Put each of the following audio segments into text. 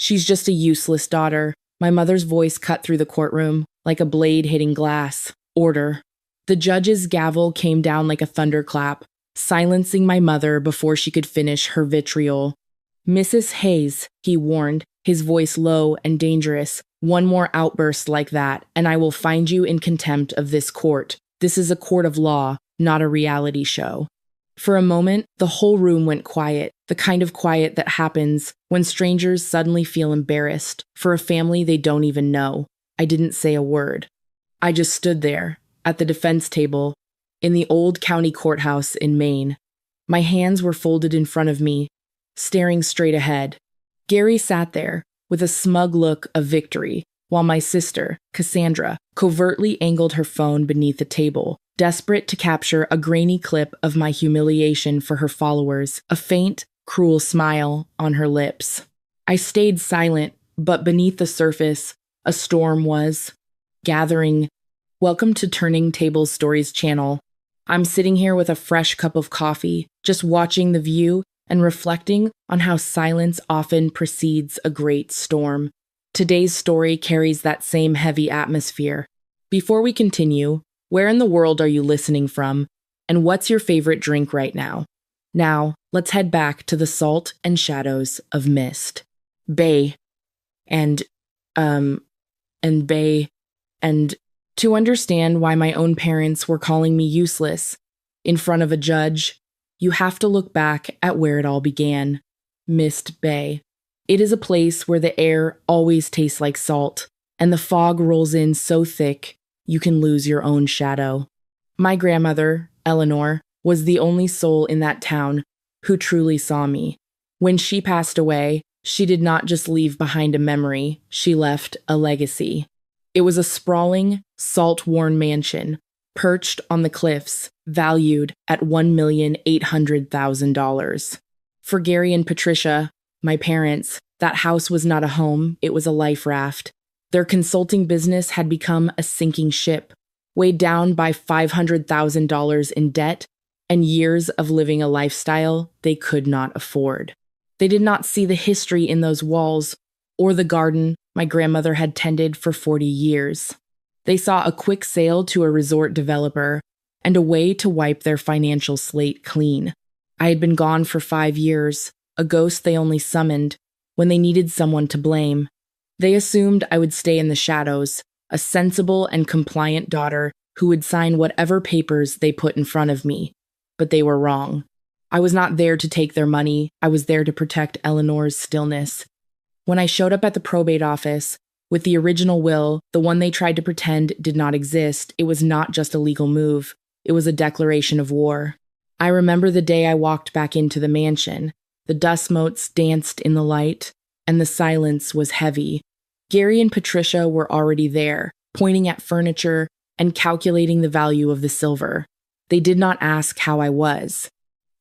She's just a useless daughter. My mother's voice cut through the courtroom like a blade hitting glass. Order. The judge's gavel came down like a thunderclap, silencing my mother before she could finish her vitriol. Mrs. Hayes, he warned, his voice low and dangerous. One more outburst like that, and I will find you in contempt of this court. This is a court of law, not a reality show. For a moment, the whole room went quiet, the kind of quiet that happens when strangers suddenly feel embarrassed for a family they don't even know. I didn't say a word. I just stood there, at the defense table, in the old county courthouse in Maine. My hands were folded in front of me, staring straight ahead. Gary sat there, with a smug look of victory, while my sister, Cassandra, covertly angled her phone beneath the table, desperate to capture a grainy clip of my humiliation for her followers, a faint, cruel smile on her lips. I stayed silent, but beneath the surface, a storm was gathering. Welcome to Turning Tables Stories channel. I'm sitting here with a fresh cup of coffee, just watching the view and reflecting on how silence often precedes a great storm. Today's story carries that same heavy atmosphere. Before we continue, where in the world are you listening from? And what's your favorite drink right now? Now, let's head back to the salt and shadows of mist. Bay. And to understand why my own parents were calling me useless in front of a judge, you have to look back at where it all began. Mist Bay. It is a place where the air always tastes like salt, and the fog rolls in so thick you can lose your own shadow. My grandmother, Eleanor, was the only soul in that town who truly saw me. When she passed away, she did not just leave behind a memory, she left a legacy. It was a sprawling, salt-worn mansion, perched on the cliffs, valued at $1,800,000. For Gary and Patricia, my parents, that house was not a home, it was a life raft. Their consulting business had become a sinking ship, weighed down by $500,000 in debt and years of living a lifestyle they could not afford. They did not see the history in those walls or the garden my grandmother had tended for 40 years. They saw a quick sale to a resort developer and a way to wipe their financial slate clean. I had been gone for 5 years, a ghost they only summoned when they needed someone to blame. They assumed I would stay in the shadows, a sensible and compliant daughter who would sign whatever papers they put in front of me. But they were wrong. I was not there to take their money, I was there to protect Eleanor's stillness. When I showed up at the probate office, with the original will, the one they tried to pretend did not exist, it was not just a legal move, it was a declaration of war. I remember the day I walked back into the mansion. The dust motes danced in the light, and the silence was heavy. Gary and Patricia were already there, pointing at furniture and calculating the value of the silver. They did not ask how I was.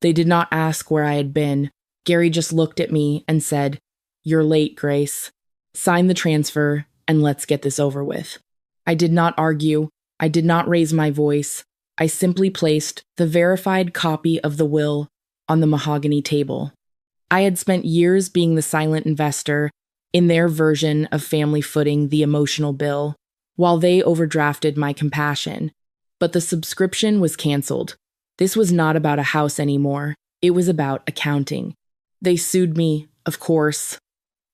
They did not ask where I had been. Gary just looked at me and said, "You're late, Grace. Sign the transfer, and let's get this over with." I did not argue. I did not raise my voice. I simply placed the verified copy of the will on the mahogany table. I had spent years being the silent investor in their version of family footing the emotional bill, while they overdrafted my compassion. But the subscription was canceled. This was not about a house anymore. It was about accounting. They sued me, of course.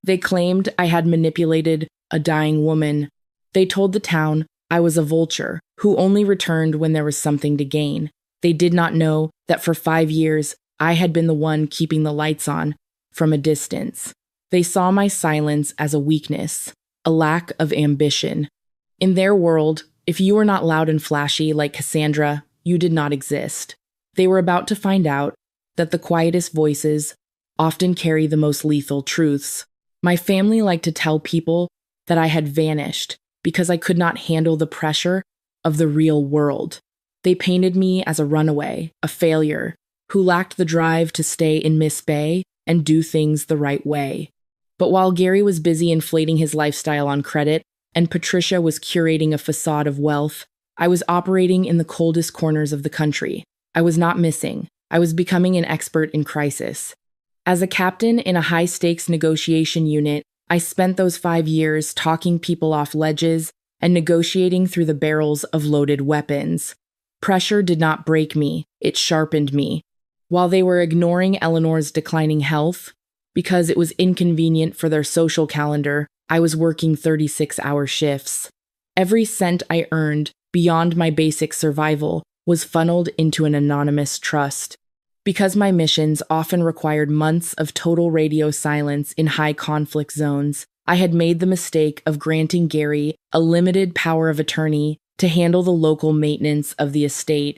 They claimed I had manipulated a dying woman. They told the town I was a vulture who only returned when there was something to gain. They did not know that for 5 years I had been the one keeping the lights on from a distance. They saw my silence as a weakness, a lack of ambition. In their world, if you were not loud and flashy like Cassandra, you did not exist. They were about to find out that the quietest voices often carry the most lethal truths. My family liked to tell people that I had vanished because I could not handle the pressure of the real world. They painted me as a runaway, a failure, who lacked the drive to stay in Miss Bay and do things the right way. But while Gary was busy inflating his lifestyle on credit and Patricia was curating a facade of wealth, I was operating in the coldest corners of the country. I was not missing. I was becoming an expert in crisis. As a captain in a high-stakes negotiation unit, I spent those 5 years talking people off ledges and negotiating through the barrels of loaded weapons. Pressure did not break me, it sharpened me. While they were ignoring Eleanor's declining health, because it was inconvenient for their social calendar, I was working 36-hour shifts. Every cent I earned, beyond my basic survival, was funneled into an anonymous trust. Because my missions often required months of total radio silence in high conflict zones, I had made the mistake of granting Gary a limited power of attorney to handle the local maintenance of the estate.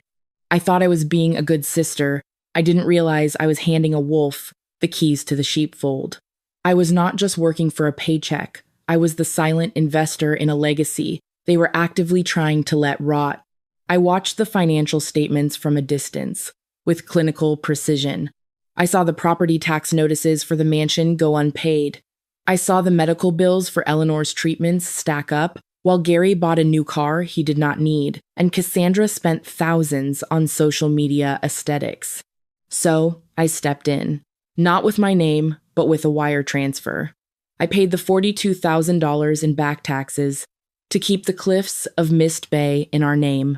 I thought I was being a good sister. I didn't realize I was handing a wolf the keys to the sheepfold. I was not just working for a paycheck. I was the silent investor in a legacy they were actively trying to let rot. I watched the financial statements from a distance, with clinical precision. I saw the property tax notices for the mansion go unpaid. I saw the medical bills for Eleanor's treatments stack up, while Gary bought a new car he did not need, and Cassandra spent thousands on social media aesthetics. So, I stepped in. Not with my name, but with a wire transfer. I paid the $42,000 in back taxes to keep the cliffs of Mist Bay in our name.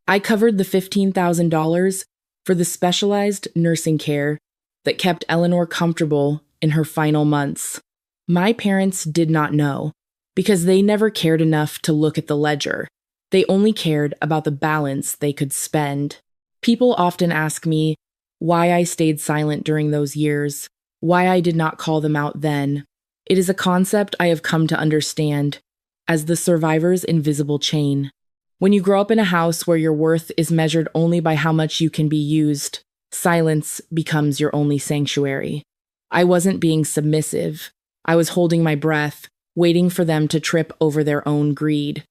I covered the $15,000 for the specialized nursing care that kept Eleanor comfortable in her final months. My parents did not know, because they never cared enough to look at the ledger. They only cared about the balance they could spend. People often ask me why I stayed silent during those years, why I did not call them out then. It is a concept I have come to understand as the survivor's invisible chain. When you grow up in a house where your worth is measured only by how much you can be used, silence becomes your only sanctuary. I wasn't being submissive. I was holding my breath, waiting for them to trip over their own greed.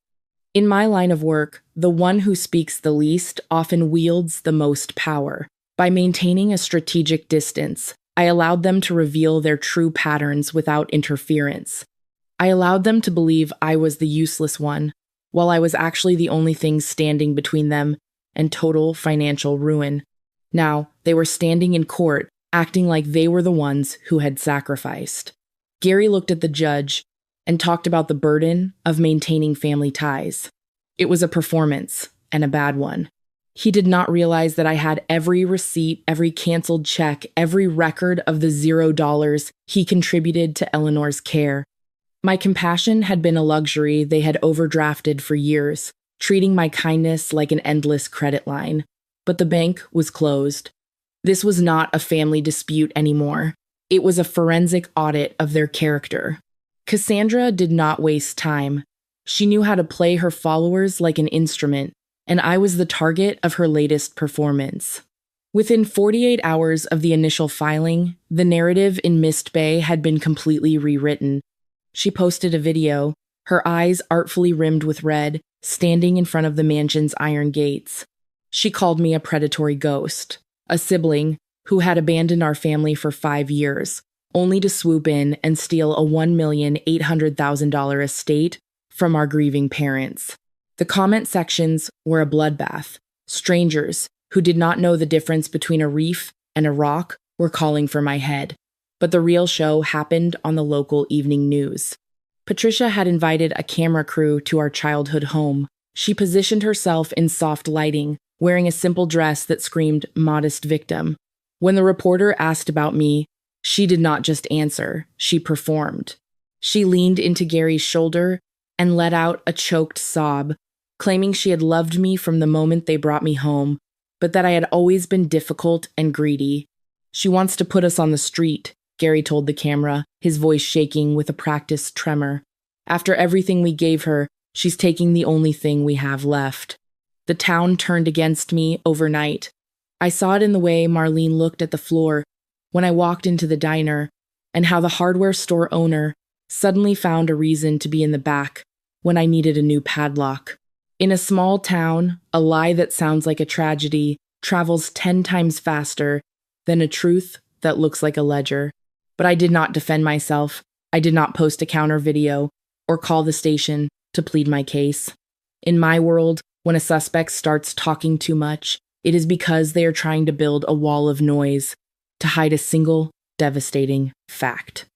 In my line of work, the one who speaks the least often wields the most power. By maintaining a strategic distance, I allowed them to reveal their true patterns without interference. I allowed them to believe I was the useless one, while I was actually the only thing standing between them and total financial ruin. Now, they were standing in court, acting like they were the ones who had sacrificed. Gary looked at the judge and talked about the burden of maintaining family ties. It was a performance, and a bad one. He did not realize that I had every receipt, every canceled check, every record of the $0 he contributed to Eleanor's care. My compassion had been a luxury they had overdrafted for years, treating my kindness like an endless credit line. But the bank was closed. This was not a family dispute anymore. It was a forensic audit of their character. Cassandra did not waste time. She knew how to play her followers like an instrument, and I was the target of her latest performance. Within 48 hours of the initial filing, the narrative in Mist Bay had been completely rewritten. She posted a video, her eyes artfully rimmed with red, standing in front of the mansion's iron gates. She called me a predatory ghost, a sibling who had abandoned our family for 5 years, only to swoop in and steal a $1,800,000 estate from our grieving parents. The comment sections were a bloodbath. Strangers, who did not know the difference between a reef and a rock, were calling for my head. But the real show happened on the local evening news. Patricia had invited a camera crew to our childhood home. She positioned herself in soft lighting, wearing a simple dress that screamed modest victim. When the reporter asked about me, she did not just answer, she performed. She leaned into Gary's shoulder and let out a choked sob, claiming she had loved me from the moment they brought me home, but that I had always been difficult and greedy. She wants to put us on the street, Gary told the camera, his voice shaking with a practiced tremor. After everything we gave her, she's taking the only thing we have left. The town turned against me overnight. I saw it in the way Marlene looked at the floor when I walked into the diner, and how the hardware store owner suddenly found a reason to be in the back when I needed a new padlock. In a small town, a lie that sounds like a tragedy travels 10 times faster than a truth that looks like a ledger. But I did not defend myself. I did not post a counter video or call the station to plead my case. In my world, when a suspect starts talking too much, it is because they are trying to build a wall of noise to hide a single devastating fact.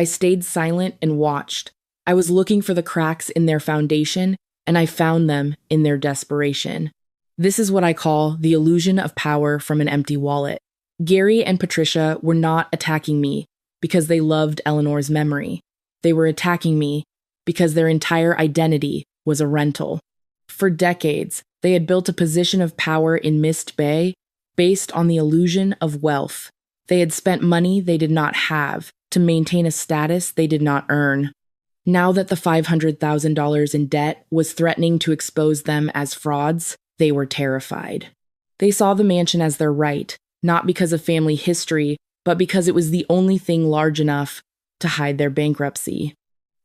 I stayed silent and watched. I was looking for the cracks in their foundation, and I found them in their desperation. This is what I call the illusion of power from an empty wallet. Gary and Patricia were not attacking me because they loved Eleanor's memory. They were attacking me because their entire identity was a rental. For decades, they had built a position of power in Mist Bay based on the illusion of wealth. They had spent money they did not have to maintain a status they did not earn. Now that the $500,000 in debt was threatening to expose them as frauds, they were terrified. They saw the mansion as their right, not because of family history, but because it was the only thing large enough to hide their bankruptcy.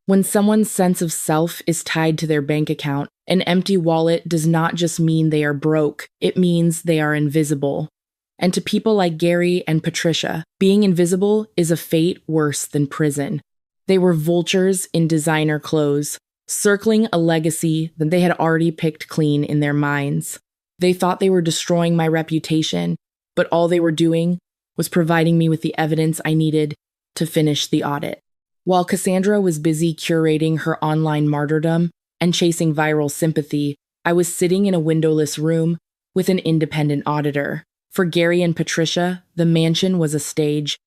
When someone's sense of self is tied to their bank account, an empty wallet does not just mean they are broke, it means they are invisible. And to people like Gary and Patricia, being invisible is a fate worse than prison. They were vultures in designer clothes, circling a legacy that they had already picked clean in their minds. They thought they were destroying my reputation, but all they were doing was providing me with the evidence I needed to finish the audit. While Cassandra was busy curating her online martyrdom and chasing viral sympathy, I was sitting in a windowless room with an independent auditor. For Gary and Patricia, the mansion was a stage.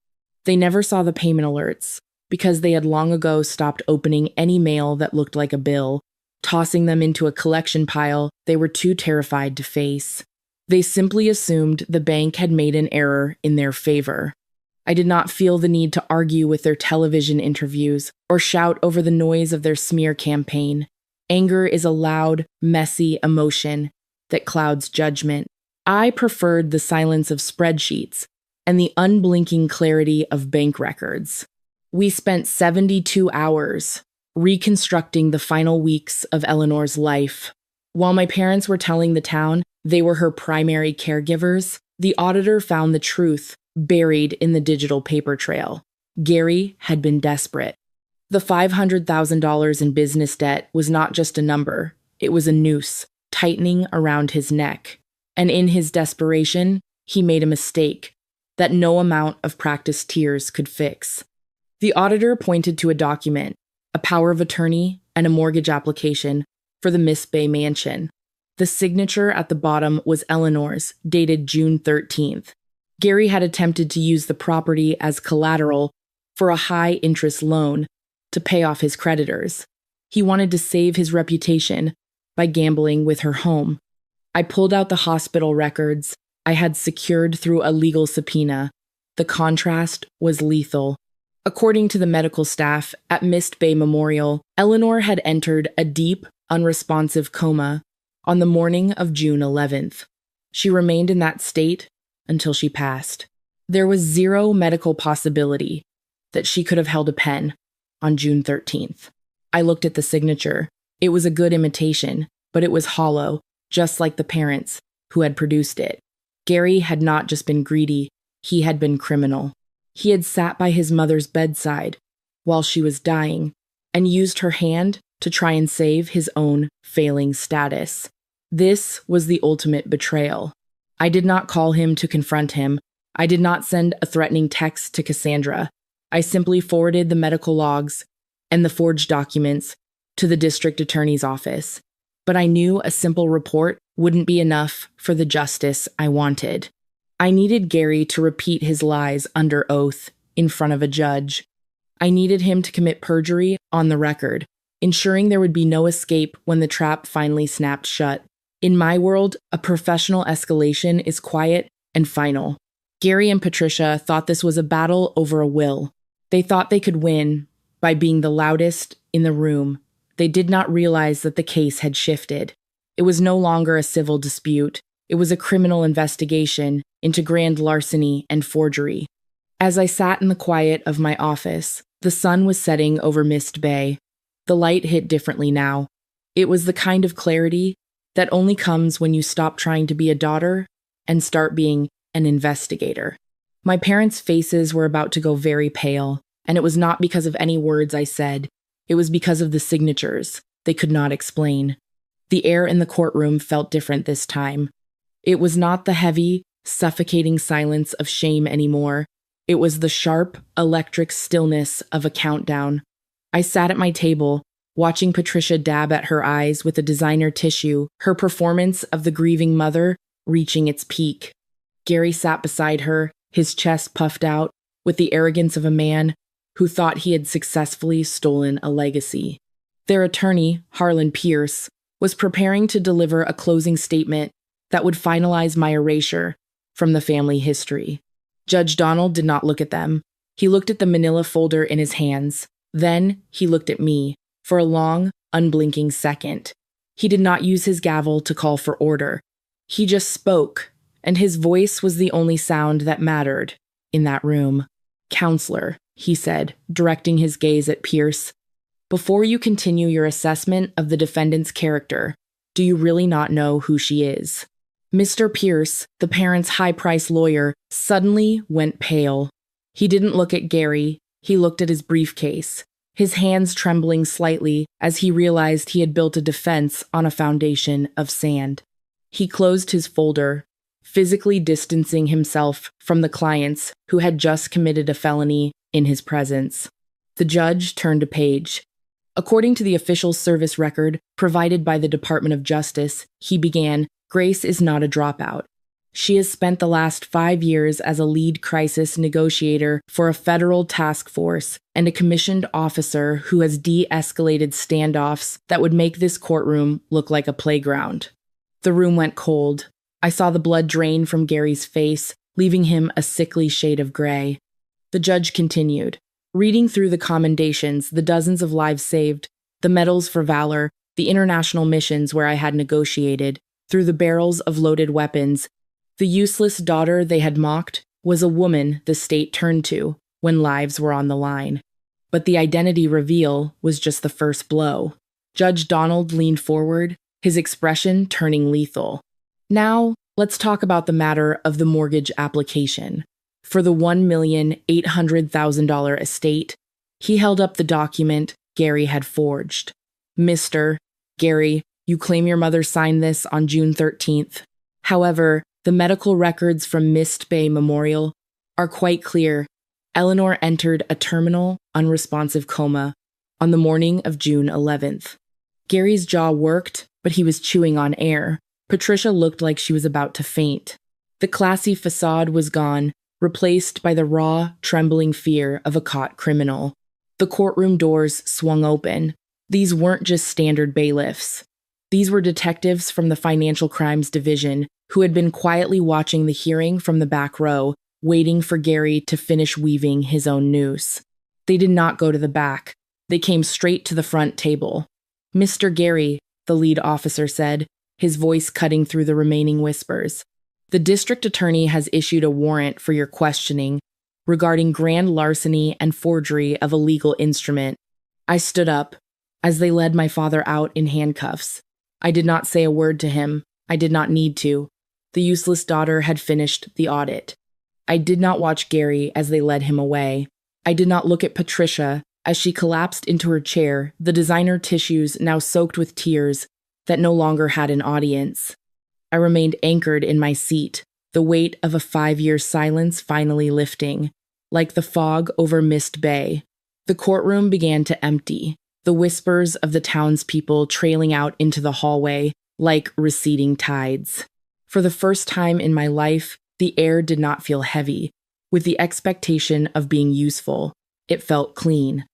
They never saw the payment alerts because they had long ago stopped opening any mail that looked like a bill, tossing them into a collection pile they were too terrified to face. They simply assumed the bank had made an error in their favor. I did not feel the need to argue with their television interviews or shout over the noise of their smear campaign. Anger is a loud, messy emotion that clouds judgment. I preferred the silence of spreadsheets and the unblinking clarity of bank records. We spent 72 hours reconstructing the final weeks of Eleanor's life. While my parents were telling the town they were her primary caregivers, the auditor found the truth buried in the digital paper trail. Gary had been desperate. The $500,000 in business debt was not just a number, it was a noose tightening around his neck. And in his desperation, he made a mistake that no amount of practiced tears could fix. The auditor pointed to a document, a power of attorney, and a mortgage application for the Miss Bay mansion. The signature at the bottom was Eleanor's, dated June 13th. Gary had attempted to use the property as collateral for a high-interest loan to pay off his creditors. He wanted to save his reputation by gambling with her home. I pulled out the hospital records I had secured through a legal subpoena. The contrast was lethal. According to the medical staff at Mist Bay Memorial, Eleanor had entered a deep, unresponsive coma on the morning of June 11th. She remained in that state until she passed. There was zero medical possibility that she could have held a pen on June 13th. I looked at the signature. It was a good imitation, but it was hollow, just like the parents who had produced it. Gary had not just been greedy, he had been criminal. He had sat by his mother's bedside while she was dying and used her hand to try and save his own failing status. This was the ultimate betrayal. I did not call him to confront him. I did not send a threatening text to Cassandra. I simply forwarded the medical logs and the forged documents to the district attorney's office. But I knew a simple report wouldn't be enough for the justice I wanted. I needed Gary to repeat his lies under oath in front of a judge. I needed him to commit perjury on the record, ensuring there would be no escape when the trap finally snapped shut. In my world, a professional escalation is quiet and final. Gary and Patricia thought this was a battle over a will. They thought they could win by being the loudest in the room. They did not realize that the case had shifted. It was no longer a civil dispute. It was a criminal investigation into grand larceny and forgery. As I sat in the quiet of my office, the sun was setting over Mist Bay. The light hit differently now. It was the kind of clarity that only comes when you stop trying to be a daughter and start being an investigator. My parents' faces were about to go very pale, and it was not because of any words I said. It was because of the signatures they could not explain. The air in the courtroom felt different this time. It was not the heavy, suffocating silence of shame anymore. It was the sharp, electric stillness of a countdown. I sat at my table, watching Patricia dab at her eyes with a designer tissue, her performance of the grieving mother reaching its peak. Gary sat beside her, his chest puffed out, with the arrogance of a man who thought he had successfully stolen a legacy. Their attorney, Harlan Pierce, was preparing to deliver a closing statement that would finalize my erasure from the family history. Judge Donald did not look at them. He looked at the manila folder in his hands. Then he looked at me for a long, unblinking second. He did not use his gavel to call for order. He just spoke, and his voice was the only sound that mattered in that room. "Counselor," he said, directing his gaze at Pierce, "before you continue your assessment of the defendant's character, do you really not know who she is?" Mr. Pierce, the parents' high-priced lawyer, suddenly went pale. He didn't look at Gary, he looked at his briefcase, his hands trembling slightly as he realized he had built a defense on a foundation of sand. He closed his folder, physically distancing himself from the clients who had just committed a felony in his presence. The judge turned a page. According to the official service record provided by the Department of Justice, he began, "Grace is not a dropout. She has spent the last 5 years as a lead crisis negotiator for a federal task force and a commissioned officer who has de-escalated standoffs that would make this courtroom look like a playground." The room went cold. I saw the blood drain from Gary's face, leaving him a sickly shade of gray. The judge continued, reading through the commendations, the dozens of lives saved, the medals for valor, the international missions where I had negotiated, through the barrels of loaded weapons. The useless daughter they had mocked was a woman the state turned to when lives were on the line. But the identity reveal was just the first blow. Judge Donald leaned forward, his expression turning lethal. "Now, let's talk about the matter of the mortgage application. For the $1,800,000 estate," he held up the document Gary had forged. "Mr. Gary, you claim your mother signed this on June 13th. However, the medical records from Mist Bay Memorial are quite clear. Eleanor entered a terminal, unresponsive coma on the morning of June 11th. Gary's jaw worked, but he was chewing on air. Patricia looked like she was about to faint. The classy facade was gone, replaced by the raw, trembling fear of a caught criminal. The courtroom doors swung open. These weren't just standard bailiffs. These were detectives from the Financial Crimes Division who had been quietly watching the hearing from the back row, waiting for Gary to finish weaving his own noose. They did not go to the back. They came straight to the front table. "Mr. Gary," the lead officer said, his voice cutting through the remaining whispers, "the district attorney has issued a warrant for your questioning regarding grand larceny and forgery of a legal instrument." I stood up as they led my father out in handcuffs. I did not say a word to him. I did not need to. The useless daughter had finished the audit. I did not watch Gary as they led him away. I did not look at Patricia as she collapsed into her chair, the designer tissues now soaked with tears that no longer had an audience. I remained anchored in my seat, the weight of a 5-year silence finally lifting, like the fog over Mist Bay. The courtroom began to empty, the whispers of the townspeople trailing out into the hallway like receding tides. For the first time in my life, the air did not feel heavy. With the expectation of being useful, it felt clean.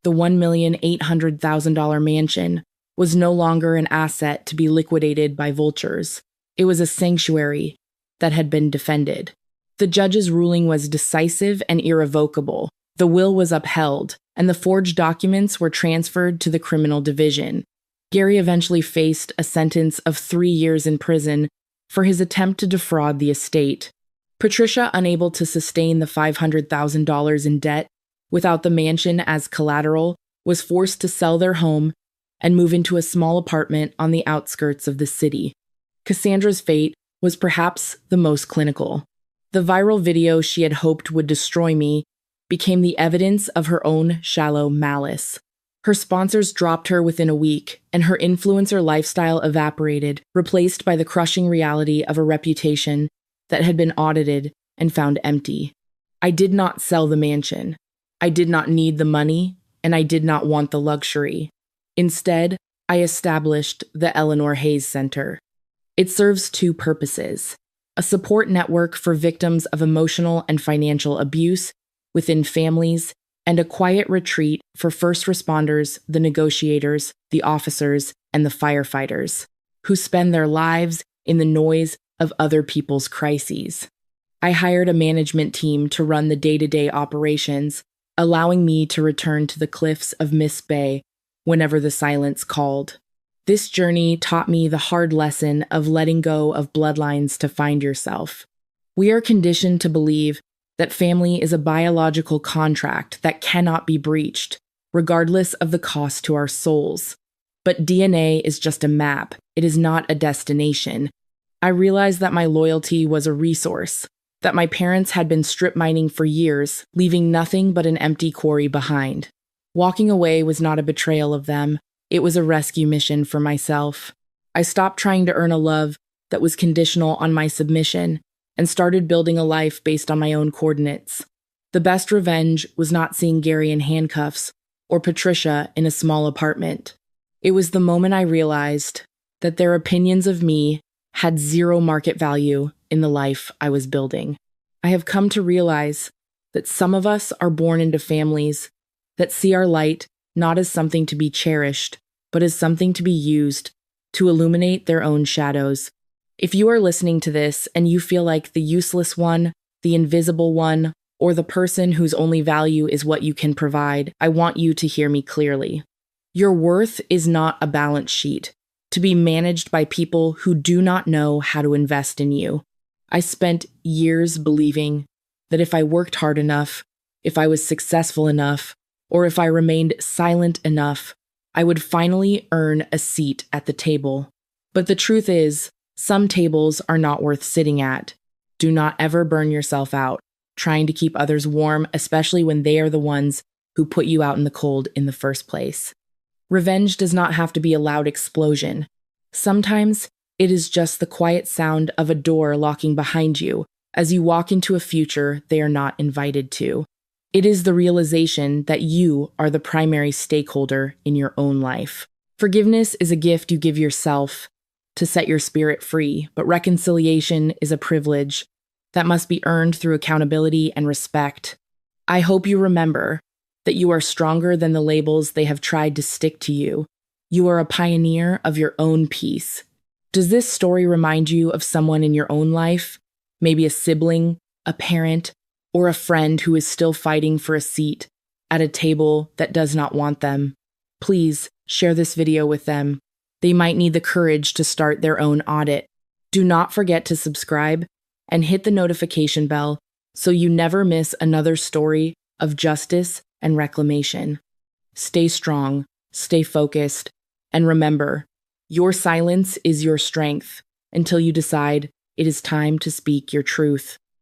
The $1,800,000 mansion was no longer an asset to be liquidated by vultures. It was a sanctuary that had been defended. The judge's ruling was decisive and irrevocable. The will was upheld, and the forged documents were transferred to the criminal division. Gary eventually faced a sentence of 3 years in prison for his attempt to defraud the estate. Patricia, unable to sustain the $500,000 in debt without the mansion as collateral, was forced to sell their home and move into a small apartment on the outskirts of the city. Cassandra's fate was perhaps the most clinical. The viral video she had hoped would destroy me became the evidence of her own shallow malice. Her sponsors dropped her within a week, and her influencer lifestyle evaporated, replaced by the crushing reality of a reputation that had been audited and found empty. I did not sell the mansion. I did not need the money, and I did not want the luxury. Instead, I established the Eleanor Hayes Center. It serves two purposes: a support network for victims of emotional and financial abuse within families, and a quiet retreat for first responders, the negotiators, the officers, and the firefighters, who spend their lives in the noise of other people's crises. I hired a management team to run the day-to-day operations, allowing me to return to the cliffs of Miss Bay whenever the silence called. This journey taught me the hard lesson of letting go of bloodlines to find yourself. We are conditioned to believe that family is a biological contract that cannot be breached, regardless of the cost to our souls. But DNA is just a map. It is not a destination. I realized that my loyalty was a resource, that my parents had been strip mining for years, leaving nothing but an empty quarry behind. Walking away was not a betrayal of them. It was a rescue mission for myself. I stopped trying to earn a love that was conditional on my submission and started building a life based on my own coordinates. The best revenge was not seeing Gary in handcuffs or Patricia in a small apartment. It was the moment I realized that their opinions of me had zero market value in the life I was building. I have come to realize that some of us are born into families that see our light not as something to be cherished, but as something to be used to illuminate their own shadows. If you are listening to this and you feel like the useless one, the invisible one, or the person whose only value is what you can provide, I want you to hear me clearly. Your worth is not a balance sheet to be managed by people who do not know how to invest in you. I spent years believing that if I worked hard enough, if I was successful enough, or if I remained silent enough, I would finally earn a seat at the table. But the truth is, some tables are not worth sitting at. Do not ever burn yourself out trying to keep others warm, especially when they are the ones who put you out in the cold in the first place. Revenge does not have to be a loud explosion. Sometimes it is just the quiet sound of a door locking behind you as you walk into a future they are not invited to. It is the realization that you are the primary stakeholder in your own life. Forgiveness is a gift you give yourself to set your spirit free, but reconciliation is a privilege that must be earned through accountability and respect. I hope you remember that you are stronger than the labels they have tried to stick to you. You are a pioneer of your own peace. Does this story remind you of someone in your own life? Maybe a sibling, a parent, or a friend who is still fighting for a seat at a table that does not want them? Please share this video with them. They might need the courage to start their own audit. Do not forget to subscribe and hit the notification bell so you never miss another story of justice and reclamation. Stay strong, stay focused, and remember, your silence is your strength until you decide it is time to speak your truth.